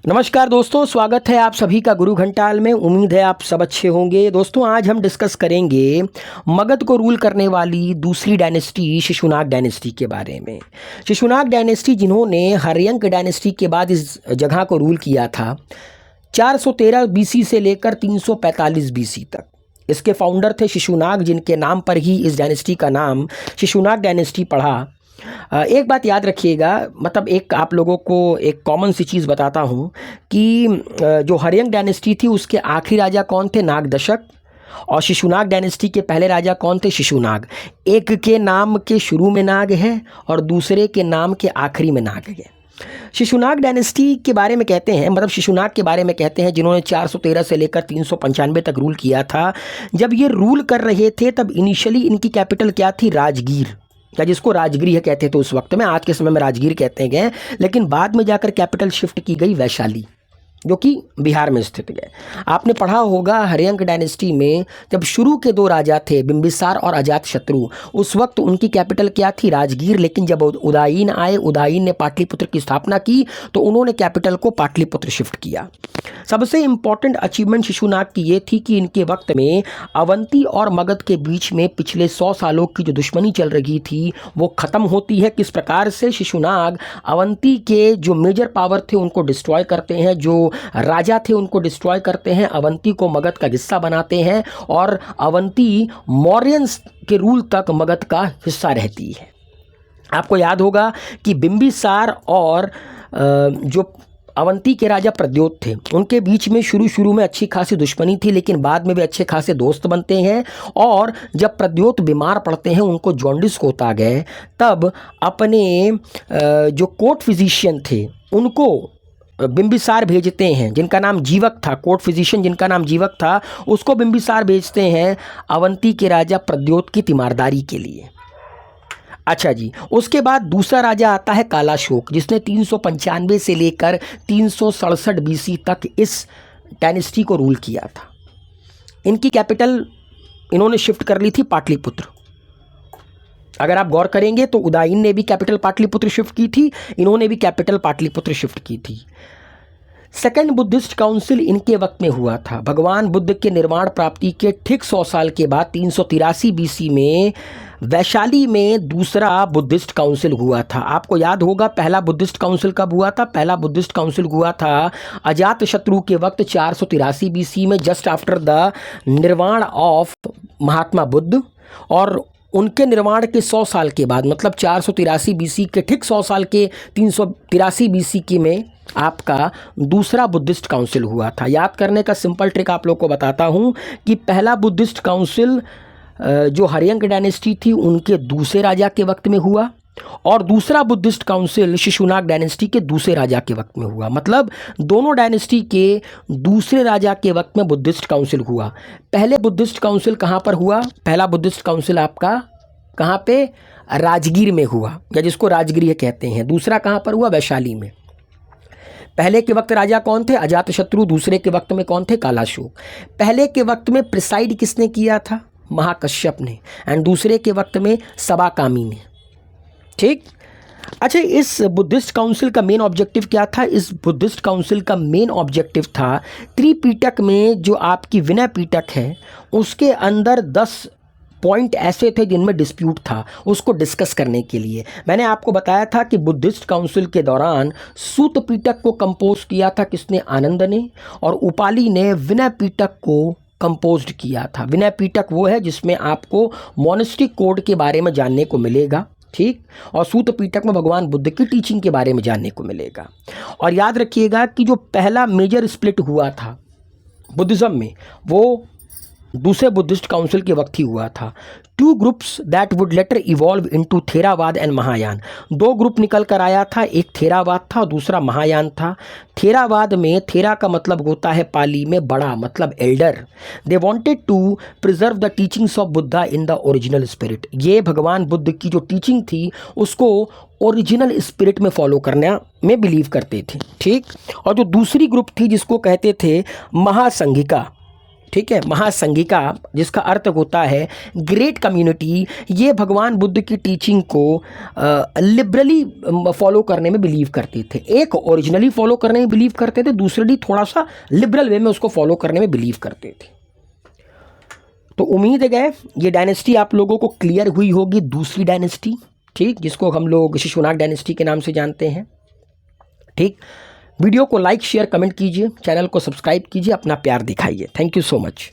नमस्कार दोस्तों, स्वागत है आप सभी का गुरु घंटाल में। उम्मीद है आप सब अच्छे होंगे। दोस्तों, आज हम डिस्कस करेंगे मगध को रूल करने वाली दूसरी डायनेस्टी शिशुनाग डायनेस्टी के बारे में। शिशुनाग डायनेस्टी जिन्होंने हर्यंक डायनेस्टी के बाद इस जगह को रूल किया था 413 बीसी से लेकर 345 बीसी तक। इसके फाउंडर थे शिशुनाग, जिनके नाम पर ही इस डायनेस्टी का नाम शिशुनाग डायनेस्टी पड़ा। एक बात याद रखिएगा, मतलब एक आप लोगों को एक कॉमन सी चीज़ बताता हूँ कि जो हर्यंक डायनेस्टी थी उसके आखिरी राजा कौन थे? नागदशक। और शिशुनाग डायनेस्टी के पहले राजा कौन थे? शिशुनाग। एक के नाम के शुरू में नाग है और दूसरे के नाम के आखिरी में नाग है। शिशुनाग डायनेस्टी के बारे में कहते हैं, मतलब शिशुनाग के बारे में कहते हैं जिन्होंने 413 से लेकर 395 तक रूल किया था। जब ये रूल कर रहे थे तब इनिशियली इनकी कैपिटल क्या थी? राजगीर, या जिसको राजगृह कहते थे उस वक्त में। आज के समय में राजगीर कहते गए, लेकिन बाद में जाकर कैपिटल शिफ्ट की गई वैशाली, जो कि बिहार में स्थित है। आपने पढ़ा होगा हर्यंक डायनेस्टी में जब शुरू के दो राजा थे बिंबिसार और अजातशत्रु, उस वक्त उनकी कैपिटल क्या थी? राजगीर। लेकिन जब उदयन आए, उदयन ने पाटलिपुत्र की स्थापना की तो उन्होंने कैपिटल को पाटलिपुत्र शिफ्ट किया। सबसे इंपॉर्टेंट अचीवमेंट शिशुनाग की ये थी कि इनके वक्त में अवंती और मगध के बीच में पिछले 100 सालों की जो दुश्मनी चल रही थी वो ख़त्म होती है। किस प्रकार से? शिशुनाग अवंती के जो मेजर पावर थे उनको डिस्ट्रॉय करते हैं, जो राजा थे उनको डिस्ट्रॉय करते हैं, अवंती को मगध का हिस्सा बनाते हैं और अवंती मौर्यंस के रूल तक मगध का हिस्सा रहती है। आपको याद होगा कि बिंबिसार और जो अवंती के राजा प्रद्योत थे उनके बीच में शुरू में अच्छी खासी दुश्मनी थी, लेकिन बाद में वे अच्छे खासे दोस्त बनते हैं। और जब प्रद्योत बीमार पड़ते हैं, उनको जॉन्डिस होता गए, तब अपने जो कोर्ट फिजिशियन थे उनको बिंबिसार भेजते हैं, जिनका नाम जीवक था। कोर्ट फिजिशियन जिनका नाम जीवक था उसको बिंबिसार भेजते हैं अवंती के राजा प्रद्योत की तीमारदारी के लिए। अच्छा जी, उसके बाद दूसरा राजा आता है कालाशोक, जिसने 395 से लेकर 367 बीसी तक इस डायनेस्टी को रूल किया था। इनकी कैपिटल इन्होंने शिफ्ट कर ली थी पाटलिपुत्र। अगर आप गौर करेंगे तो उदयन ने भी कैपिटल पाटलिपुत्र शिफ्ट की थी, इन्होंने भी कैपिटल पाटलिपुत्र शिफ्ट की थी। सेकेंड बुद्धिस्ट काउंसिल इनके वक्त में हुआ था। भगवान बुद्ध के निर्माण प्राप्ति के ठीक 100 साल के बाद 383 बीसी में वैशाली में दूसरा बुद्धिस्ट काउंसिल हुआ था। आपको याद होगा पहला बुद्धिस्ट काउंसिल कब हुआ था? पहला बुद्धिस्ट काउंसिल हुआ था अजातशत्रु के वक्त 483 बीसी में, जस्ट आफ्टर द निर्वाण ऑफ महात्मा बुद्ध। और उनके निर्माण के 100 साल के बाद, मतलब 483 बीसी के ठीक 100 साल के 383 बीसी की में आपका दूसरा बुद्धिस्ट काउंसिल हुआ था। याद करने का सिंपल ट्रिक आप लोग को बताता हूँ कि पहला बुद्धिस्ट काउंसिल जो हर्यंक डायनेस्टी थी उनके दूसरे राजा के वक्त में हुआ, और दूसरा बुद्धिस्ट काउंसिल शिशुनाग डायनेस्टी के दूसरे राजा के वक्त में हुआ। मतलब दोनों डायनेस्टी के दूसरे राजा के वक्त में बुद्धिस्ट काउंसिल हुआ। पहले बुद्धिस्ट काउंसिल कहाँ पर हुआ? पहला बुद्धिस्ट काउंसिल आपका कहाँ पे? राजगीर में हुआ, या जिसको राजगृह कहते हैं। दूसरा कहाँ पर हुआ? वैशाली में। पहले के वक्त राजा कौन थे? अजातशत्रु। दूसरे के वक्त में कौन थे? कालाशोक। पहले के वक्त में प्रिसाइड किसने किया था? महाकश्यप ने। एंड दूसरे के वक्त में सबाकामी ने। ठीक। अच्छा, इस बुद्धिस्ट काउंसिल का मेन ऑब्जेक्टिव क्या था? इस बुद्धिस्ट काउंसिल का मेन ऑब्जेक्टिव था त्रिपिटक में जो आपकी विनय पिटक है उसके अंदर 10 पॉइंट ऐसे थे जिनमें डिस्प्यूट था, उसको डिस्कस करने के लिए। मैंने आपको बताया था कि बुद्धिस्ट काउंसिल के दौरान सूत पिटक को कंपोज किया था किसने? आनंद ने। और उपाली ने विनय पिटक को कंपोज्ड किया था। विनय पिटक वो है जिसमें आपको मोनेस्टिक कोड के बारे में जानने को मिलेगा, ठीक। और सूत पिटक में भगवान बुद्ध की टीचिंग के बारे में जानने को मिलेगा। और याद रखिएगा कि जो पहला मेजर स्प्लिट हुआ था बुद्धिज़्म में वो दूसरे बुद्धिस्ट काउंसिल के वक्त ही हुआ था। 2 groups that would later evolve into Theravada and Mahayana. 2 group निकल कर आया था, एक थेरावाद था और दूसरा महायान था। थेरावाद में थेरा का मतलब होता है पाली में बड़ा, मतलब elder. They wanted to preserve the teachings of Buddha in the original spirit. ये भगवान बुद्ध की जो टीचिंग थी उसको ओरिजिनल स्पिरिट में फॉलो करने में बिलीव करते थे, ठीक। और जो दूसरी ग्रुप थी जिसको कहते थे महासंघिका, ठीक है, महासंघिका जिसका अर्थ होता है ग्रेट कम्युनिटी, ये भगवान बुद्ध की टीचिंग को लिबरली फॉलो करने में बिलीव करते थे। एक ओरिजिनली फॉलो करने में बिलीव करते थे, दूसरी थोड़ा सा लिबरल वे में उसको फॉलो करने में बिलीव करते थे। तो उम्मीद है ये डायनेस्टी आप लोगों को क्लियर हुई होगी, दूसरी डायनेस्टी, ठीक, जिसको हम लोग शिशुनाग डायनेस्टी के नाम से जानते हैं। ठीक, वीडियो को लाइक शेयर कमेंट कीजिए, चैनल को सब्सक्राइब कीजिए, अपना प्यार दिखाइए। Thank you so much.